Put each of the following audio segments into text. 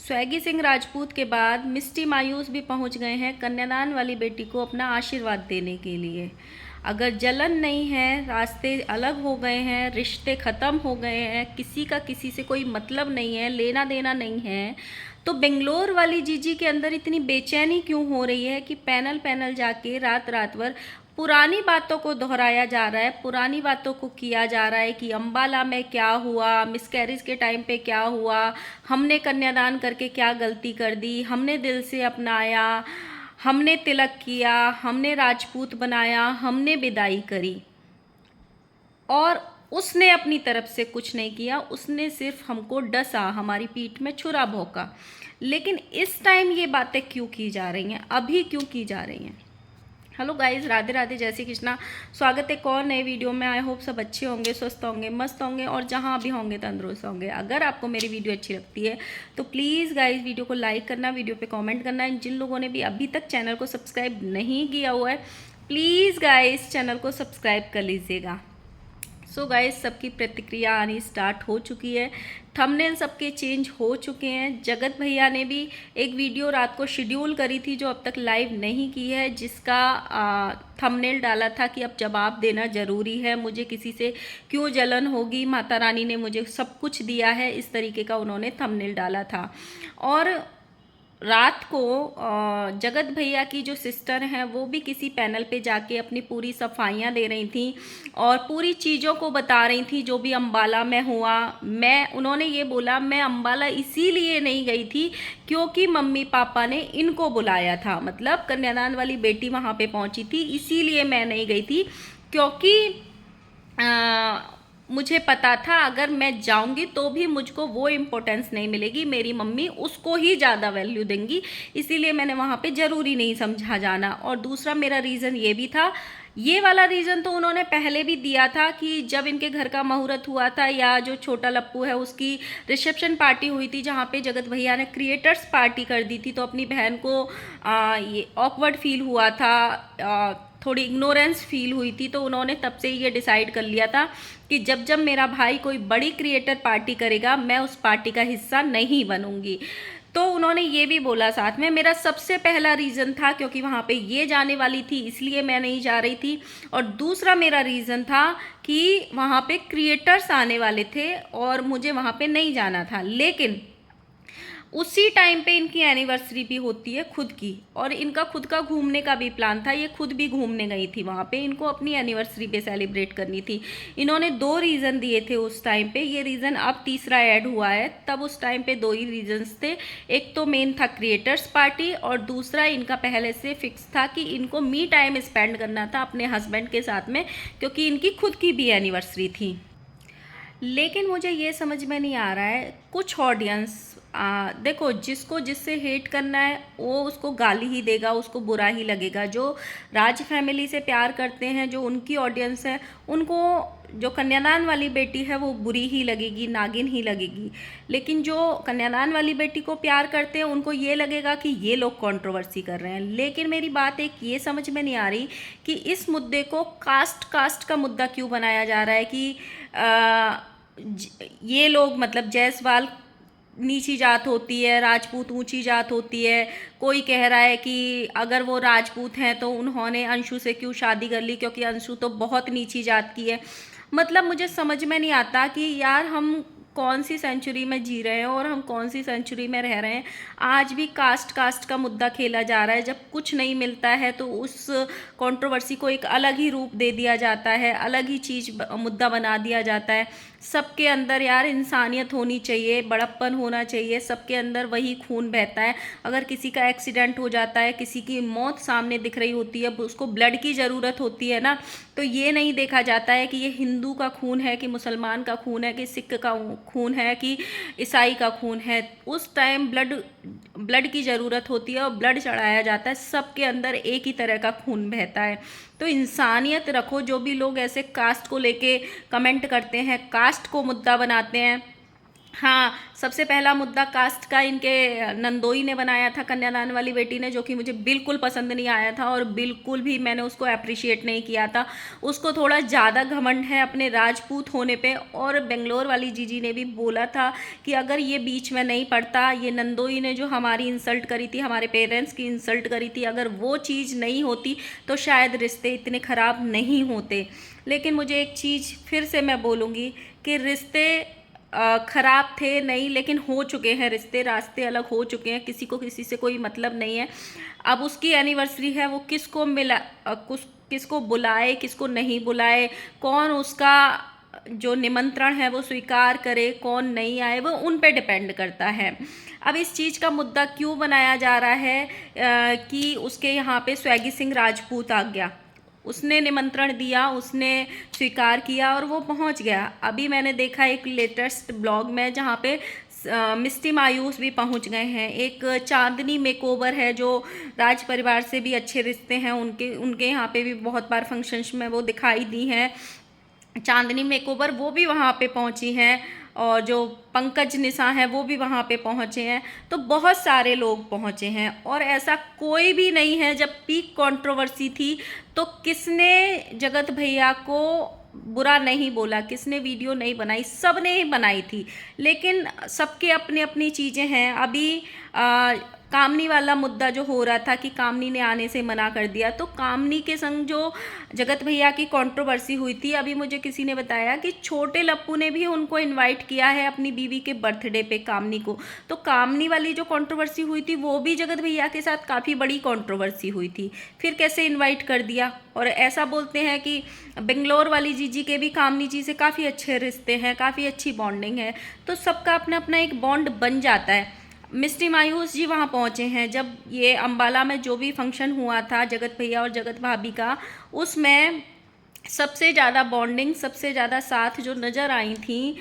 स्वैगी सिंह राजपूत के बाद मिस्टी मायूस भी पहुंच गए हैं कन्यादान वाली बेटी को अपना आशीर्वाद देने के लिए। अगर जलन नहीं है, रास्ते अलग हो गए हैं, रिश्ते ख़त्म हो गए हैं, किसी का किसी से कोई मतलब नहीं है, लेना देना नहीं है, तो बेंगलोर वाली जीजी के अंदर इतनी बेचैनी क्यों हो रही है कि पैनल पैनल जाके रात रात भर पुरानी बातों को दोहराया जा रहा है, पुरानी बातों को किया जा रहा है कि अंबाला में क्या हुआ, मिसकैरेज के टाइम पे क्या हुआ, हमने कन्यादान करके क्या गलती कर दी, हमने दिल से अपनाया, हमने तिलक किया, हमने राजपूत बनाया, हमने विदाई करी। और उसने अपनी तरफ से कुछ नहीं किया, उसने सिर्फ हमको डसा, हमारी पीठ में छुरा भोंका। लेकिन इस टाइम ये बातें क्यों की जा रही हैं, अभी क्यों की जा रही हैं? हेलो गाइस, राधे राधे, जय श्री कृष्णा। स्वागत है एक और नए वीडियो में। आई होप सब अच्छे होंगे, स्वस्थ होंगे, मस्त होंगे और जहाँ भी होंगे तंदुरुस्त होंगे। अगर आपको मेरी वीडियो अच्छी लगती है तो प्लीज़ गाइस वीडियो को लाइक करना, वीडियो पे कमेंट करना। जिन लोगों ने भी अभी तक चैनल को सब्सक्राइब नहीं किया हुआ है, प्लीज़ गाइस चैनल को सब्सक्राइब कर लीजिएगा। सो गाइस, सबकी प्रतिक्रिया आनी स्टार्ट हो चुकी है, थंबनेल सबके चेंज हो चुके हैं। जगत भैया ने भी एक वीडियो रात को शेड्यूल करी थी जो अब तक लाइव नहीं की है, जिसका थंबनेल डाला था कि अब जवाब देना ज़रूरी है, मुझे किसी से क्यों जलन होगी, माता रानी ने मुझे सब कुछ दिया है, इस तरीके का उन्होंने थंबनेल डाला था। और रात को जगत भैया की जो सिस्टर हैं वो भी किसी पैनल पे जाके अपनी पूरी सफाइयाँ दे रही थी और पूरी चीज़ों को बता रही थी जो भी अंबाला में हुआ। उन्होंने ये बोला, मैं अंबाला इसीलिए नहीं गई थी क्योंकि मम्मी पापा ने इनको बुलाया था, मतलब कन्यादान वाली बेटी वहाँ पे पहुँची थी, इसीलिए मैं नहीं गई थी। क्योंकि मुझे पता था अगर मैं जाऊंगी तो भी मुझको वो इम्पोर्टेंस नहीं मिलेगी, मेरी मम्मी उसको ही ज़्यादा वैल्यू देंगी, इसीलिए मैंने वहाँ पे ज़रूरी नहीं समझा जाना। और दूसरा मेरा रीज़न ये भी था, ये वाला रीज़न तो उन्होंने पहले भी दिया था कि जब इनके घर का मुहूर्त हुआ था या जो छोटा लप्पू है उसकी रिसेप्शन पार्टी हुई थी जहाँ पे जगत भैया ने क्रिएटर्स पार्टी कर दी थी, तो अपनी बहन को ये ऑकवर्ड फील हुआ था, थोड़ी इग्नोरेंस फील हुई थी, तो उन्होंने तब से ये डिसाइड कर लिया था कि जब जब मेरा भाई कोई बड़ी क्रिएटर पार्टी करेगा मैं उस पार्टी का हिस्सा नहीं बनूंगी। तो उन्होंने ये भी बोला साथ में, मेरा सबसे पहला रीज़न था क्योंकि वहाँ पे ये जाने वाली थी इसलिए मैं नहीं जा रही थी, और दूसरा मेरा रीज़न था कि वहाँ पे क्रिएटर्स आने वाले थे और मुझे वहाँ पे नहीं जाना था। लेकिन उसी टाइम पे इनकी एनिवर्सरी भी होती है खुद की, और इनका खुद का घूमने का भी प्लान था, ये खुद भी घूमने गई थी वहाँ पे, इनको अपनी एनिवर्सरी पे सेलिब्रेट करनी थी। इन्होंने 2 रीज़न दिए थे उस टाइम पे, ये रीज़न अब तीसरा ऐड हुआ है, तब उस टाइम पे 2 ही रीजंस थे। एक तो मेन था क्रिएटर्स पार्टी और दूसरा इनका पहले से फिक्स था कि इनको मी टाइम स्पेंड करना था अपने हस्बैंड के साथ में, क्योंकि इनकी खुद की भी एनिवर्सरी थी। लेकिन मुझे ये समझ में नहीं आ रहा है, कुछ ऑडियंस देखो, जिसको जिससे हेट करना है वो उसको गाली ही देगा, उसको बुरा ही लगेगा। जो राज फैमिली से प्यार करते हैं, जो उनकी ऑडियंस है, उनको जो कन्यादान वाली बेटी है वो बुरी ही लगेगी, नागिन ही लगेगी। लेकिन जो कन्यादान वाली बेटी को प्यार करते हैं उनको ये लगेगा कि ये लोग कंट्रोवर्सी कर रहे हैं। लेकिन मेरी बात एक ये समझ में नहीं आ रही कि इस मुद्दे को कास्ट का मुद्दा क्यों बनाया जा रहा है कि ये लोग, मतलब जायसवाल नीची जात होती है, राजपूत ऊंची जात होती है। कोई कह रहा है कि अगर वो राजपूत हैं तो उन्होंने अंशु से क्यों शादी कर ली क्योंकि अंशु तो बहुत नीची जात की है। मतलब मुझे समझ में नहीं आता कि यार हम कौन सी सेंचुरी में जी रहे हैं और हम कौन सी सेंचुरी में रह रहे हैं। आज भी कास्ट का मुद्दा खेला जा रहा है। जब कुछ नहीं मिलता है तो उस कंट्रोवर्सी को एक अलग ही रूप दे दिया जाता है, अलग ही चीज़ मुद्दा बना दिया जाता है। सबके अंदर यार इंसानियत होनी चाहिए, बड़प्पन होना चाहिए, सबके अंदर वही खून बहता है। अगर किसी का एक्सीडेंट हो जाता है, किसी की मौत सामने दिख रही होती है, उसको ब्लड की ज़रूरत होती है ना, तो ये नहीं देखा जाता है कि ये हिंदू का खून है कि मुसलमान का खून है कि सिख का खून है कि ईसाई का खून है। उस टाइम ब्लड की ज़रूरत होती है और ब्लड चढ़ाया जाता है, सबके अंदर एक ही तरह का खून बहता है। तो इंसानियत रखो। जो भी लोग ऐसे कास्ट को लेके कमेंट करते हैं, कास्ट को मुद्दा बनाते हैं, हाँ, सबसे पहला मुद्दा कास्ट का इनके नंदोई ने बनाया था, कन्यादान वाली बेटी ने, जो कि मुझे बिल्कुल पसंद नहीं आया था और बिल्कुल भी मैंने उसको अप्रिशिएट नहीं किया था। उसको थोड़ा ज़्यादा घमंड है अपने राजपूत होने पे। और बेंगलोर वाली जीजी ने भी बोला था कि अगर ये बीच में नहीं पड़ता, ये नंदोई ने जो हमारी इंसल्ट करी थी, हमारे पेरेंट्स की इंसल्ट करी थी, अगर वो चीज़ नहीं होती तो शायद रिश्ते इतने ख़राब नहीं होते। लेकिन मुझे एक चीज़ फिर से मैं बोलूँगी कि रिश्ते ख़राब थे नहीं, लेकिन हो चुके हैं रिश्ते, रास्ते अलग हो चुके हैं, किसी को किसी से कोई मतलब नहीं है। अब उसकी एनिवर्सरी है, वो किसको मिला, किसको बुलाए, किसको नहीं बुलाए, कौन उसका जो निमंत्रण है वो स्वीकार करे, कौन नहीं आए, वो उन पे डिपेंड करता है। अब इस चीज़ का मुद्दा क्यों बनाया जा रहा है कि उसके यहाँ पे स्वैगी सिंह राजपूत आ गया, उसने निमंत्रण दिया, उसने स्वीकार किया और वो पहुंच गया। अभी मैंने देखा एक लेटेस्ट ब्लॉग में जहाँ पे मिस्टी मायूस भी पहुंच गए हैं। एक चांदनी मेकओवर है जो राज परिवार से भी अच्छे रिश्ते हैं उनके, उनके यहाँ पे भी बहुत बार फंक्शंस में वो दिखाई दी हैं। चांदनी मेकओवर वो भी वहाँ पे पहुँची हैं और जो पंकज निशा हैं वो भी वहाँ पे पहुँचे हैं। तो बहुत सारे लोग पहुँचे हैं और ऐसा कोई भी नहीं है। जब पीक कंट्रोवर्सी थी तो किसने जगत भैया को बुरा नहीं बोला, किसने वीडियो नहीं बनाई, सब ने ही बनाई थी। लेकिन सबके अपनी अपनी चीज़ें हैं। अभी कामनी वाला मुद्दा जो हो रहा था कि कामनी ने आने से मना कर दिया, तो कामनी के संग जो जगत भैया की कंट्रोवर्सी हुई थी, अभी मुझे किसी ने बताया कि छोटे लप्पू ने भी उनको इनवाइट किया है अपनी बीवी के बर्थडे पे, कामनी को। तो कामनी वाली जो कंट्रोवर्सी हुई थी वो भी जगत भैया के साथ काफ़ी बड़ी कंट्रोवर्सी हुई थी, फिर कैसे इन्वाइट कर दिया। और ऐसा बोलते हैं कि बेंगलोर वाली जीजी के भी कामनी जी से काफ़ी अच्छे रिश्ते हैं, काफ़ी अच्छी बॉन्डिंग है, तो सबका अपना अपना एक बॉन्ड बन जाता है। मिस्टी मायूस जी वहाँ पहुँचे हैं। जब ये अम्बाला में जो भी फंक्शन हुआ था जगत भैया और जगत भाभी का, उसमें सबसे ज़्यादा बॉन्डिंग, सबसे ज़्यादा साथ जो नज़र आई थी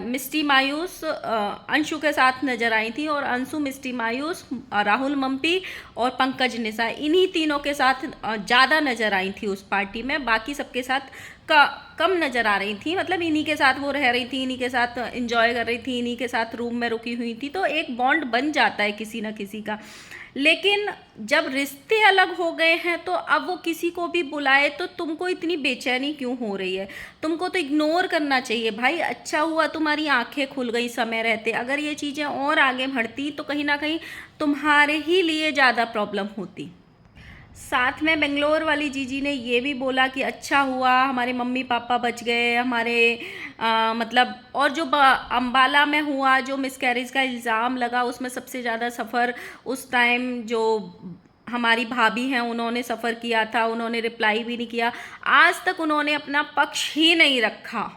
मिस्टी मायूस अंशु के साथ नज़र आई थी। और अंशु, मिस्टी मायूस, राहुल मम्पी और पंकज निशा, इन्हीं तीनों के साथ ज़्यादा नज़र आई थी उस पार्टी में। बाकी सबके साथ कम नज़र आ रही थी, मतलब इन्हीं के साथ वो रह रही थी, इन्हीं के साथ एंजॉय कर रही थी, इन्हीं के साथ रूम में रुकी हुई थी। तो एक बॉन्ड बन जाता है किसी ना किसी का। लेकिन जब रिश्ते अलग हो गए हैं तो अब वो किसी को भी बुलाए तो तुमको इतनी बेचैनी क्यों हो रही है? तुमको तो इग्नोर करना चाहिए भाई। अच्छा हुआ तुम्हारी आंखें खुल गई समय रहते। अगर ये चीज़ें और आगे बढ़ती तो कहीं ना कहीं तुम्हारे ही लिए ज़्यादा प्रॉब्लम होती। साथ में बेंगलोर वाली जीजी ने ये भी बोला कि अच्छा हुआ हमारे मम्मी पापा बच गए, हमारे मतलब। और जो अम्बाला में हुआ, जो मिसकैरेज का इल्ज़ाम लगा, उसमें सबसे ज़्यादा सफ़र उस टाइम जो हमारी भाभी हैं उन्होंने सफ़र किया था। उन्होंने रिप्लाई भी नहीं किया, आज तक उन्होंने अपना पक्ष ही नहीं रखा।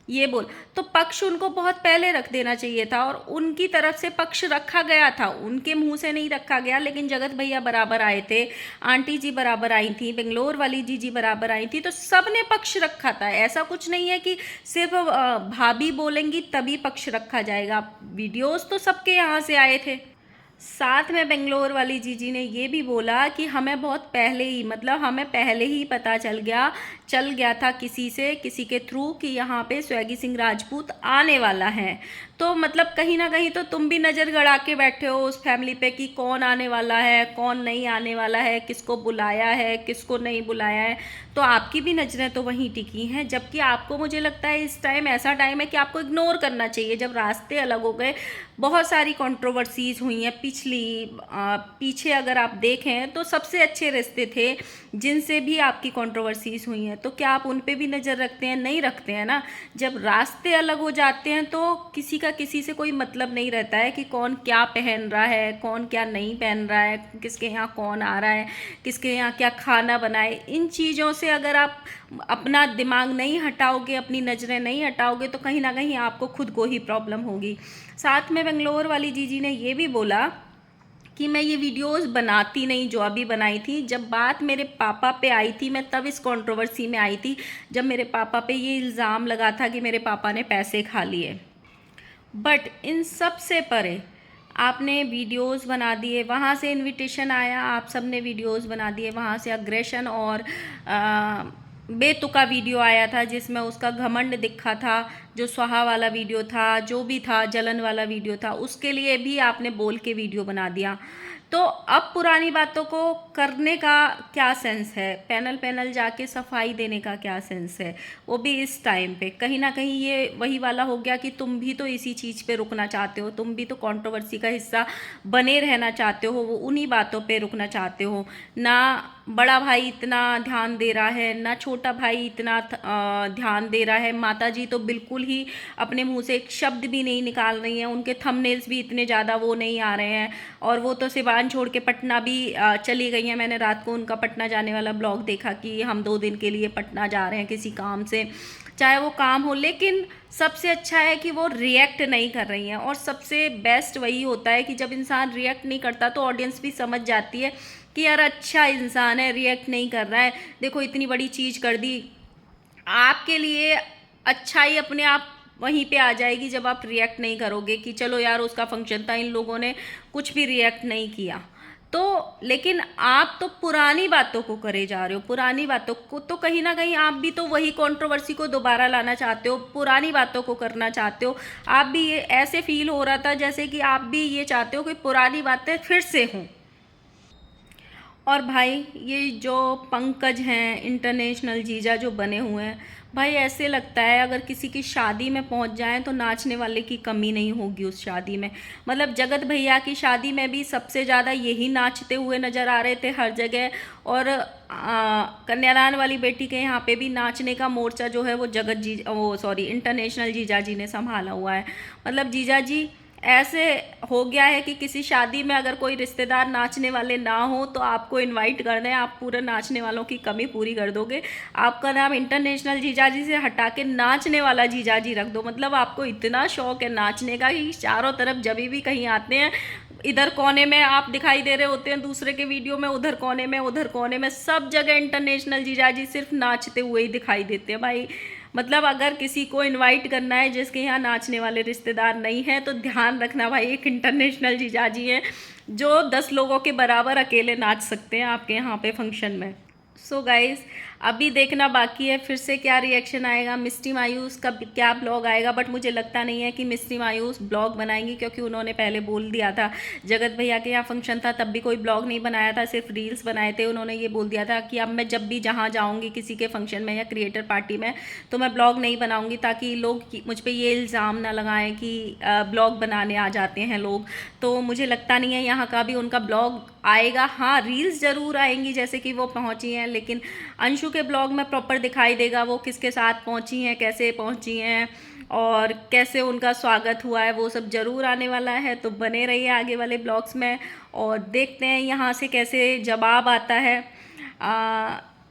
ये बोल तो पक्ष उनको बहुत पहले रख देना चाहिए था और उनकी तरफ से पक्ष रखा गया था, उनके मुंह से नहीं रखा गया। लेकिन जगत भैया बराबर आए थे, आंटी जी बराबर आई थी, बेंगलोर वाली जीजी बराबर आई थी, तो सब ने पक्ष रखा था। ऐसा कुछ नहीं है कि सिर्फ भाभी बोलेंगी तभी पक्ष रखा जाएगा। वीडियोस तो सबके यहाँ से आए थे। साथ में बेंगलोर वाली जीजी ने ये भी बोला कि हमें बहुत पहले ही, मतलब हमें पहले ही पता चल गया था किसी से, किसी के थ्रू, कि यहाँ पे स्वैगी सिंह राजपूत आने वाला है। तो मतलब कहीं ना कहीं तो तुम भी नज़र गड़ा के बैठे हो उस फैमिली पे कि कौन आने वाला है, कौन नहीं आने वाला है, किसको बुलाया है, किसको नहीं बुलाया है। तो आपकी भी नज़रें तो वहीं टिकी हैं। जबकि आपको, मुझे लगता है इस टाइम ऐसा टाइम है कि आपको इग्नोर करना चाहिए। जब रास्ते अलग हो गए, बहुत सारी कंट्रोवर्सीज हुई हैं पीछे अगर आप देखें तो सबसे अच्छे रिश्ते थे जिनसे भी आपकी कंट्रोवर्सीज हुई हैं। तो क्या आप उन पे भी नज़र रखते हैं? नहीं रखते हैं ना। जब रास्ते अलग हो जाते हैं तो किसी का किसी से कोई मतलब नहीं रहता है कि कौन क्या पहन रहा है, कौन क्या नहीं पहन रहा है, किसके यहाँ कौन आ रहा है, किसके यहाँ क्या खाना बनाए। इन चीज़ों से अगर आप अपना दिमाग नहीं हटाओगे, अपनी नज़रें नहीं हटाओगे, तो कहीं ना कहीं आपको खुद को ही प्रॉब्लम होगी। साथ में बेंगलोर वाली जीजी ने ये भी बोला कि मैं ये वीडियोस बनाती नहीं जो अभी बनाई थी। जब बात मेरे पापा पे आई थी, मैं तब इस कंट्रोवर्सी में आई थी, जब मेरे पापा पे ये इल्ज़ाम लगा था कि मेरे पापा ने पैसे खा लिए। बट इन सब से परे आपने वीडियोस बना दिए, वहाँ से इनविटेशन आया, आप सब ने वीडियोस बना दिए, वहाँ से अग्रेशन और बेतुका वीडियो आया था जिसमें उसका घमंड दिखा था, जो स्वाहा वाला वीडियो था, जो भी था जलन वाला वीडियो था, उसके लिए भी आपने बोल के वीडियो बना दिया। तो अब पुरानी बातों को करने का क्या सेंस है, पैनल पैनल जाके सफाई देने का क्या सेंस है, वो भी इस टाइम पे। कहीं ना कहीं ये वही वाला हो गया कि तुम भी तो इसी चीज़ पे रुकना चाहते हो, तुम भी तो कंट्रोवर्सी का हिस्सा बने रहना चाहते हो, वो उन्हीं बातों पे रुकना चाहते हो। ना बड़ा भाई इतना ध्यान दे रहा है, ना छोटा भाई इतना ध्यान दे रहा है। माता जी तो बिल्कुल ही अपने मुंह से एक शब्द भी नहीं निकाल रही हैं, उनके थंबनेल्स भी इतने ज़्यादा वो नहीं आ रहे हैं। और वो तो सिवान छोड़ के पटना भी चली गई हैं। मैंने रात को उनका पटना जाने वाला ब्लॉग देखा कि हम 2 दिन के लिए पटना जा रहे हैं किसी काम से, चाहे वो काम हो। लेकिन सबसे अच्छा है कि वो रिएक्ट नहीं कर रही हैं, और सबसे बेस्ट वही होता है कि जब इंसान रिएक्ट नहीं करता तो ऑडियंस भी समझ जाती है कि यार अच्छा इंसान है, रिएक्ट नहीं कर रहा है, देखो इतनी बड़ी चीज़ कर दी। आपके लिए अच्छाई अपने आप वहीं पे आ जाएगी जब आप रिएक्ट नहीं करोगे कि चलो यार उसका फंक्शन था, इन लोगों ने कुछ भी रिएक्ट नहीं किया। तो लेकिन आप तो पुरानी बातों को करे जा रहे हो, पुरानी बातों को, तो कहीं ना कहीं आप भी तो वही कंट्रोवर्सी को दोबारा लाना चाहते हो, पुरानी बातों को करना चाहते हो। आप भी ये ऐसे फील हो रहा था जैसे कि आप भी ये चाहते हो कि पुरानी बातें फिर से हों। और भाई ये जो पंकज हैं इंटरनेशनल जीजा जो बने हुए हैं, भाई ऐसे लगता है अगर किसी की शादी में पहुंच जाएं तो नाचने वाले की कमी नहीं होगी उस शादी में। मतलब जगत भैया की शादी में भी सबसे ज़्यादा यही नाचते हुए नज़र आ रहे थे हर जगह। और कन्यादान वाली बेटी के यहाँ पे भी नाचने का मोर्चा जो है वो जगत जी, वो सॉरी इंटरनेशनल जीजा जी ने संभाला हुआ है। मतलब जीजा जी ऐसे हो गया है कि किसी शादी में अगर कोई रिश्तेदार नाचने वाले ना हो तो आपको इनवाइट कर दें, आप पूरे नाचने वालों की कमी पूरी कर दोगे। आपका नाम इंटरनेशनल जीजाजी से हटा के नाचने वाला जीजाजी रख दो। मतलब आपको इतना शौक है नाचने का कि चारों तरफ जब भी कहीं आते हैं, इधर कोने में आप दिखाई दे रहे होते हैं दूसरे के वीडियो में, उधर कोने में, उधर कोने में, सब जगह इंटरनेशनल जीजाजी सिर्फ नाचते हुए ही दिखाई देते हैं भाई। मतलब अगर किसी को इनवाइट करना है जिसके यहाँ नाचने वाले रिश्तेदार नहीं हैं तो ध्यान रखना भाई, एक इंटरनेशनल जीजाजी हैं जो 10 लोगों के बराबर अकेले नाच सकते हैं आपके यहाँ पे फंक्शन में। सो गाइज अभी देखना बाकी है फिर से क्या रिएक्शन आएगा, मिस्टी मायूस का क्या ब्लॉग आएगा। बट मुझे लगता नहीं है कि मिस्टी मायूस ब्लॉग बनाएंगी, क्योंकि उन्होंने पहले बोल दिया था, जगत भैया के यहाँ फंक्शन था तब भी कोई ब्लॉग नहीं बनाया था, सिर्फ रील्स बनाए थे। उन्होंने ये बोल दिया था कि अब मैं जब भी जहाँ जाऊँगी किसी के फंक्शन में या क्रिएटर पार्टी में तो मैं ब्लॉग नहीं बनाऊँगी, ताकि लोग मुझ पर ये इल्ज़ाम ना लगाएं कि ब्लॉग बनाने आ जाते हैं लोग। तो मुझे लगता नहीं है यहाँ का भी उनका ब्लॉग आएगा। हाँ रील्स ज़रूर आएंगी जैसे कि वो पहुँची हैं, लेकिन अंशु के ब्लॉग में प्रॉपर दिखाई देगा वो किसके साथ पहुँची हैं, कैसे पहुँची हैं और कैसे उनका स्वागत हुआ है, वो सब ज़रूर आने वाला है। तो बने रहिए आगे वाले ब्लॉग्स में और देखते हैं यहाँ से कैसे जवाब आता है।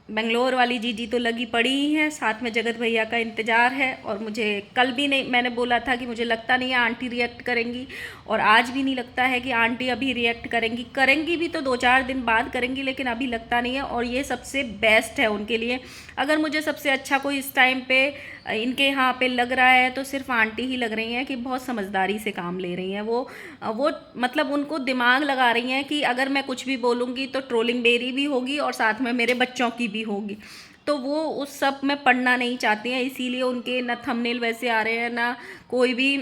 बेंगलोर वाली जीजी तो लगी पड़ी ही है, साथ में जगत भैया का इंतज़ार है। और मुझे कल भी नहीं, मैंने बोला था कि मुझे लगता नहीं है आंटी रिएक्ट करेंगी, और आज भी नहीं लगता है कि आंटी अभी रिएक्ट करेंगी। करेंगी भी तो 2-4 दिन बाद करेंगी, लेकिन अभी लगता नहीं है। और ये सबसे बेस्ट है उनके लिए। अगर मुझे सबसे अच्छा कोई इस टाइम पे इनके यहाँ पे लग रहा है तो सिर्फ आंटी ही लग रही हैं कि बहुत समझदारी से काम ले रही हैं। वो मतलब उनको दिमाग लगा रही हैं कि अगर मैं कुछ भी बोलूँगी तो ट्रोलिंग मेरी भी होगी और साथ में मेरे बच्चों की भी होगी। तो वो उस सब में पढ़ना नहीं चाहती हैं, इसीलिए उनके ना थंबनेल वैसे आ रहे हैं ना कोई भी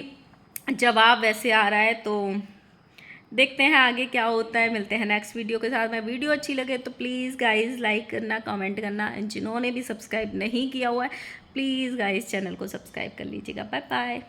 जवाब वैसे आ रहा है। तो देखते हैं आगे क्या होता है। मिलते हैं नेक्स्ट वीडियो के साथ में। वीडियो अच्छी लगे तो प्लीज़ गाइस लाइक करना, कमेंट करना। जिन्होंने भी सब्सक्राइब नहीं किया हुआ है प्लीज़ गाइस चैनल को सब्सक्राइब कर लीजिएगा। Bye bye.